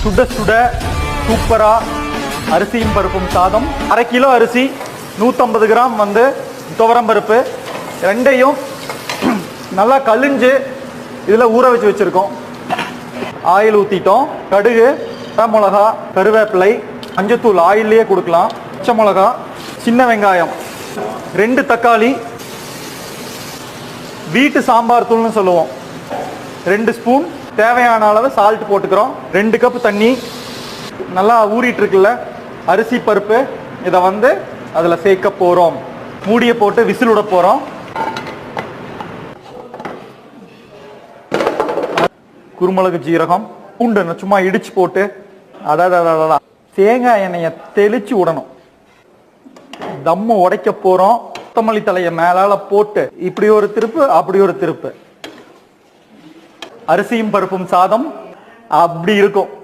சுட சுட சூப்பரா அரிசியும் பருப்பும் சாதம். 1/2 கிலோ அரிசி, 150 கிராம் வந்து துவரம் பருப்பு, ரெண்டையும் நல்லா கழிஞ்சு இதில் ஊற வச்சு வச்சுருக்கோம். ஆயில் ஊற்றிட்டோம். கடுகு, மிளகா, கருவேப்பிலை, மஞ்சத்தூள் ஆயிலே கொடுக்கலாம். பச்சை மிளகா, சின்ன வெங்காயம், 2 தக்காளி, வீட்டு சாம்பார் தூள்னு சொல்லுவோம், 2 ஸ்பூன், தேவையான அளவு சால்ட் போட்டுக்கிறோம். 2 கப் தண்ணி. நல்லா ஊறிட்டு இருக்குல்ல அரிசி பருப்பு, இதை வந்து அதில் சேர்க்க போகிறோம். மூடியை போட்டு விசில் விட போகிறோம். குருமிளகு, ஜீரகம், பூண்டு சும்மா இடிச்சு போட்டு அதான் தேங்காய் எண்ணெயை தெளிச்சு விடணும். தம்மு உடைக்க போகிறோம். கொத்தமல்லி தலையை மேலால போட்டு இப்படி ஒரு திருப்பு, அப்படி ஒரு திருப்பு. அரிசியும் பருப்பும் சாதம் அப்படி இருக்கும்.